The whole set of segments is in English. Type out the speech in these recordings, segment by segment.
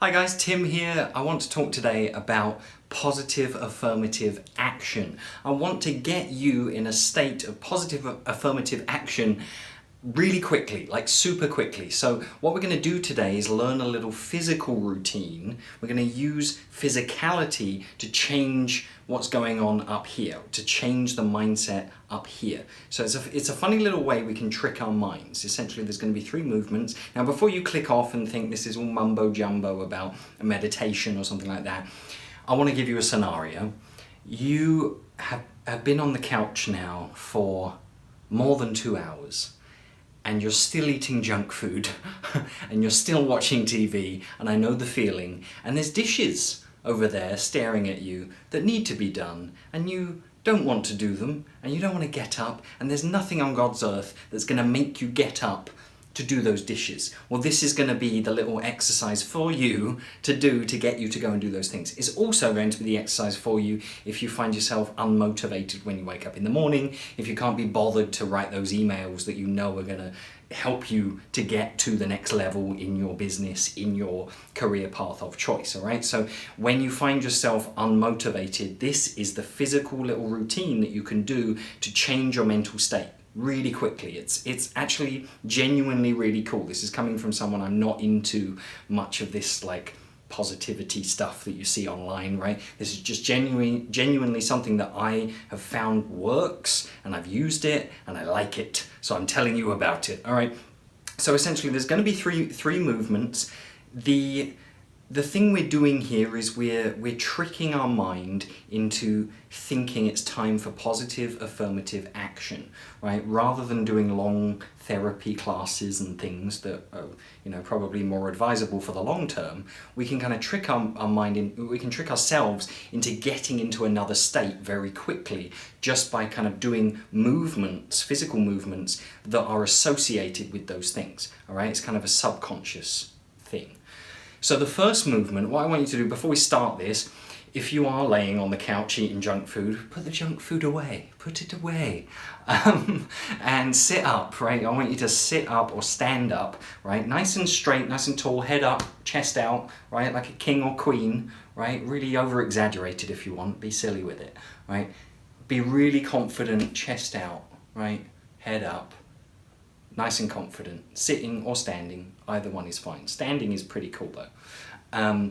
Hi guys, Tim here. I want to talk today about positive affirmative action. I want to get you in a state of positive affirmative action really quickly, like super quickly. So what we're going to do today is learn a little physical routine. We're going to use physicality to change what's going on up here, to change the mindset up here. So it's a funny little way we can trick our minds. Essentially, there's going to be 3 movements. Now, before you click off and think this is all mumbo jumbo about a meditation or something like that, I want to give you a scenario. You have been on the couch now for more than 2 hours. And you're still eating junk food and you're still watching TV, and I know the feeling, and there's dishes over there staring at you that need to be done, and you don't want to do them, and you don't want to get up, and there's nothing on God's earth that's going to make you get up to do those dishes. Well, this is going to be the little exercise for you to do to get you to go and do those things. It's also going to be the exercise for you if you find yourself unmotivated when you wake up in the morning, if you can't be bothered to write those emails that you know are going to help you to get to the next level in your business, in your career path of choice, all right? So when you find yourself unmotivated, this is the physical little routine that you can do to change your mental state really quickly. It's actually genuinely really cool. This is coming from someone. I'm not into much of this like positivity stuff that you see online, right? This is just genuinely something that I have found works, and I've used it and I like it. So I'm telling you about it. All right. So essentially there's going to be three movements. The thing we're doing here is we're tricking our mind into thinking it's time for positive affirmative action, right? Rather than doing long therapy classes and things that are, probably more advisable for the long term, we can kind of trick our mind we can trick ourselves into getting into another state very quickly just by kind of doing movements, physical movements that are associated with those things, all right? It's kind of a subconscious thing. So the first movement, what I want you to do before we start this, if you are laying on the couch eating junk food, put the junk food away, put it away, and sit up, right? I want you to sit up or stand up, right? Nice and straight, nice and tall, head up, chest out, right? Like a king or queen, right? Really over-exaggerated if you want, be silly with it, right? Be really confident, chest out, right? Head up. Nice and confident, sitting or standing, either one is fine. Standing is pretty cool though.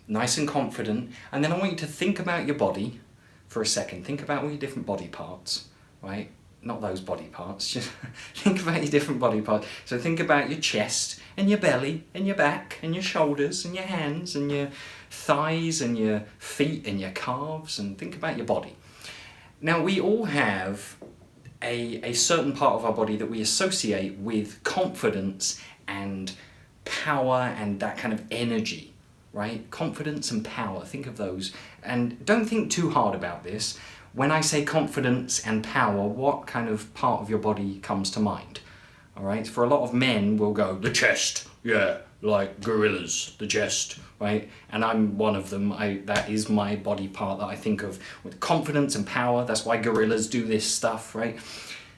Nice and confident, and then I want you to think about your body for a second. Think about all your different body parts, right? Not those body parts, just think about your different body parts. So think about your chest and your belly and your back and your shoulders and your hands and your thighs and your feet and your calves, and think about your body. Now we all have a certain part of our body that we associate with confidence and power and that kind of energy, right? Confidence and power, think of those. And don't think too hard about this. When I say confidence and power, what kind of part of your body comes to mind? All right, for a lot of men, we'll go, the chest, yeah, like gorillas, the chest, right? And I'm one of them. That is my body part that I think of with confidence and power. That's why gorillas do this stuff, right?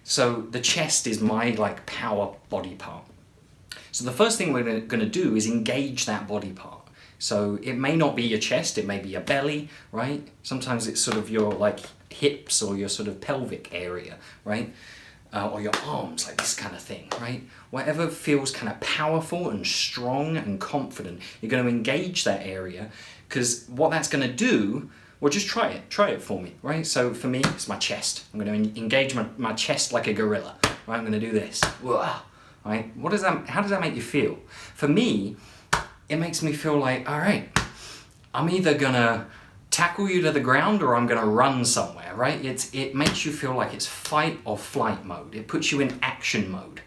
So the chest is my like power body part. So the first thing we're going to do is engage that body part. So it may not be your chest, it may be your belly, right? Sometimes it's sort of your like hips or your sort of pelvic area, right? Or your arms, like this kind of thing, right? Whatever feels kind of powerful and strong and confident, you're going to engage that area, because what that's going to do, well, just try it for me, right? So for me, it's my chest. I'm going to engage my chest like a gorilla, right? I'm going to do this, right? How does that make you feel? For me, it makes me feel like, all right, I'm either going to tackle you to the ground or I'm going to run somewhere, right? It makes you feel like it's fight or flight mode. It puts you in action mode,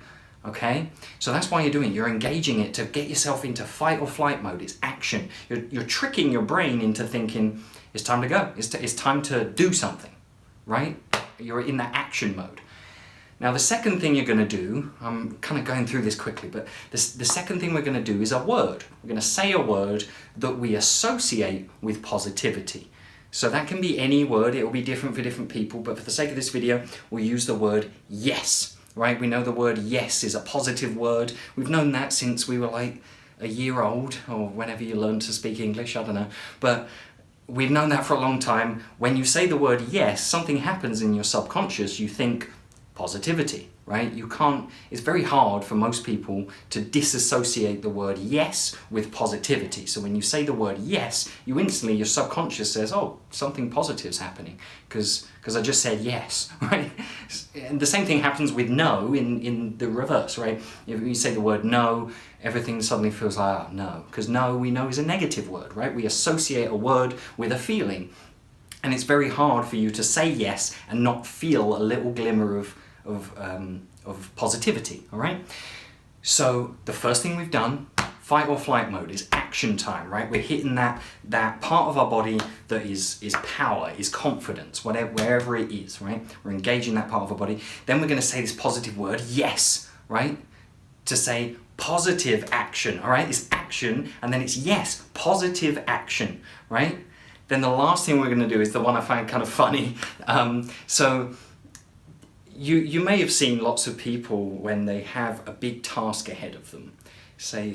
okay? So that's why you're doing it. You're engaging it to get yourself into fight or flight mode. It's action. You're tricking your brain into thinking it's time to go. It's time to do something, right? You're in that action mode. Now the second thing you're going to do, I'm kind of going through this quickly, but the second thing we're going to do is a word. We're going to say a word that we associate with positivity. So that can be any word, it will be different for different people, but for the sake of this video, we'll use the word yes, right? We know the word yes is a positive word. We've known that since we were like a year old, or whenever you learn to speak English, I don't know. But we've known that for a long time. When you say the word yes, something happens in your subconscious. You think positivity, right? You can't, it's very hard for most people to disassociate the word yes with positivity. So when you say the word yes, you instantly, your subconscious says, oh, something positive's happening because I just said yes, right? And the same thing happens with no in the reverse, right? If you say the word no, everything suddenly feels like, oh, no, because no, we know, is a negative word, right? We associate a word with a feeling. And it's very hard for you to say yes and not feel a little glimmer of positivity, all right? So the first thing we've done, fight or flight mode, is action time, right? We're hitting that part of our body that is power, is confidence, wherever it is, right? We're engaging that part of our body. Then we're going to say this positive word, yes, right? To say positive action, all right? It's action, and then it's yes, positive action, right? Then the last thing we're going to do is the one I find kind of funny. So you may have seen lots of people when they have a big task ahead of them. Say,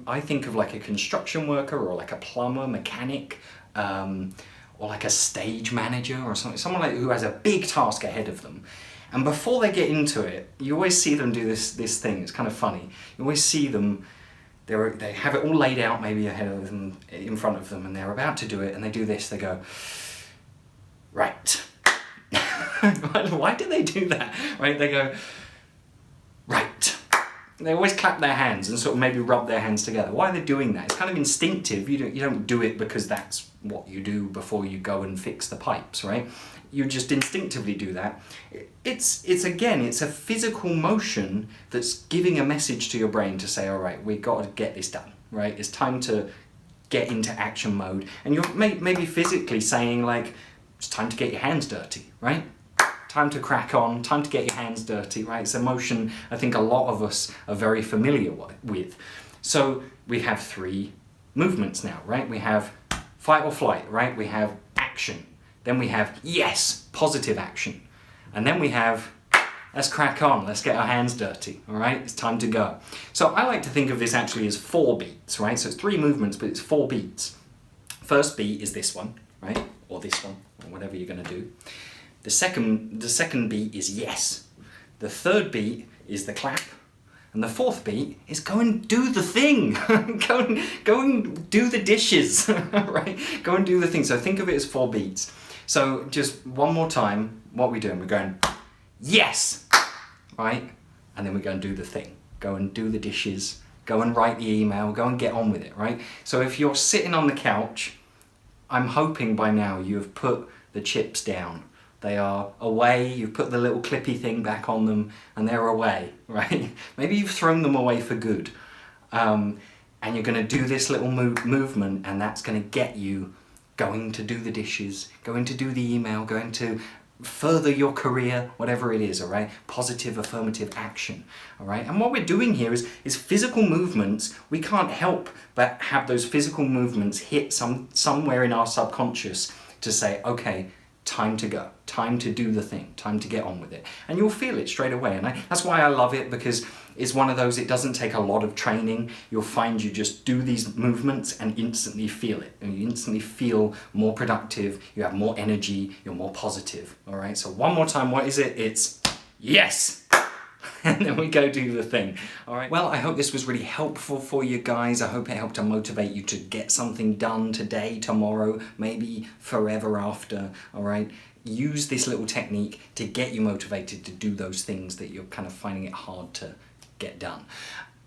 I think of like a construction worker or like a plumber, mechanic, or like a stage manager or something, someone like who has a big task ahead of them. And before they get into it, you always see them do this thing. It's kind of funny. You always see them, they have it all laid out maybe ahead of them, in front of them, and they're about to do it, and they do this, they go, right. Why do they do that? Right? They go, right. They always clap their hands and sort of maybe rub their hands together. Why are they doing that? It's kind of instinctive. You don't do it because that's what you do before you go and fix the pipes, right? You just instinctively do that. It's a physical motion that's giving a message to your brain to say, all right, we've got to get this done, right? It's time to get into action mode. And you're maybe physically saying like, it's time to get your hands dirty, right? Time to crack on, time to get your hands dirty, right? It's a motion I think a lot of us are very familiar with. So we have 3 movements now, right? We have fight or flight, right? We have action. Then we have yes, positive action. And then we have let's crack on, let's get our hands dirty, all right? It's time to go. So I like to think of this actually as 4 beats, right? So it's 3 movements, but it's 4 beats. First beat is this one, right? Or this one, or whatever you're going to do. The second beat is yes. The third beat is the clap. And the fourth beat is go and do the thing. go and do the dishes, right? Go and do the thing. So think of it as 4 beats. So just one more time, what we're doing, we're going, yes, right? And then we go and do the thing. Go and do the dishes, go and write the email, go and get on with it, right? So if you're sitting on the couch, I'm hoping by now you have put the chips down. They are away, you've put the little clippy thing back on them, and they're away, right? Maybe you've thrown them away for good. And you're going to do this little movement, and that's going to get you going to do the dishes, going to do the email, going to further your career, whatever it is, all right? Positive affirmative action, all right? And what we're doing here is physical movements. We can't help but have those physical movements hit somewhere in our subconscious to say, okay, time to go, time to do the thing, time to get on with it. And you'll feel it straight away. And that's why I love it, because it's one of those, it doesn't take a lot of training. You'll find you just do these movements and instantly feel it. And you instantly feel more productive, you have more energy, you're more positive, all right? So one more time, what is it? It's yes! And then we go do the thing, all right? Well, I hope this was really helpful for you guys. I hope it helped to motivate you to get something done today, tomorrow, maybe forever after, all right? Use this little technique to get you motivated to do those things that you're kind of finding it hard to get done.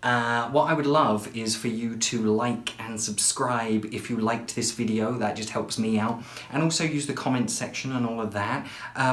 What I would love is for you to like and subscribe if you liked this video. That just helps me out. And also use the comments section and all of that.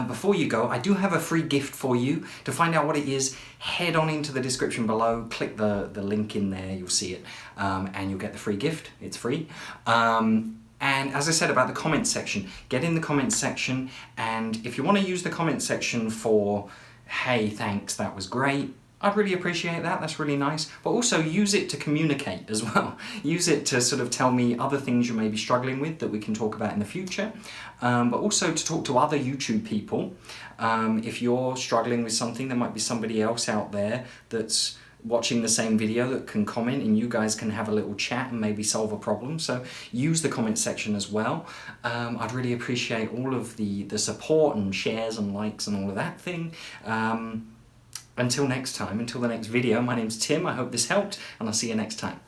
Before you go, I do have a free gift for you. To find out what it is, head on into the description below, click the link in there, you'll see it, and you'll get the free gift. It's free. And as I said about the comments section, get in the comments section, and if you want to use the comments section for, hey, thanks, that was great, I'd really appreciate that, that's really nice. But also use it to communicate as well. Use it to sort of tell me other things you may be struggling with that we can talk about in the future. But also to talk to other YouTube people. If you're struggling with something, there might be somebody else out there that's watching the same video that can comment, and you guys can have a little chat and maybe solve a problem. So use the comment section as well. I'd really appreciate all of the support and shares and likes and all of that thing. Until next time, until the next video, my name's Tim. I hope this helped, and I'll see you next time.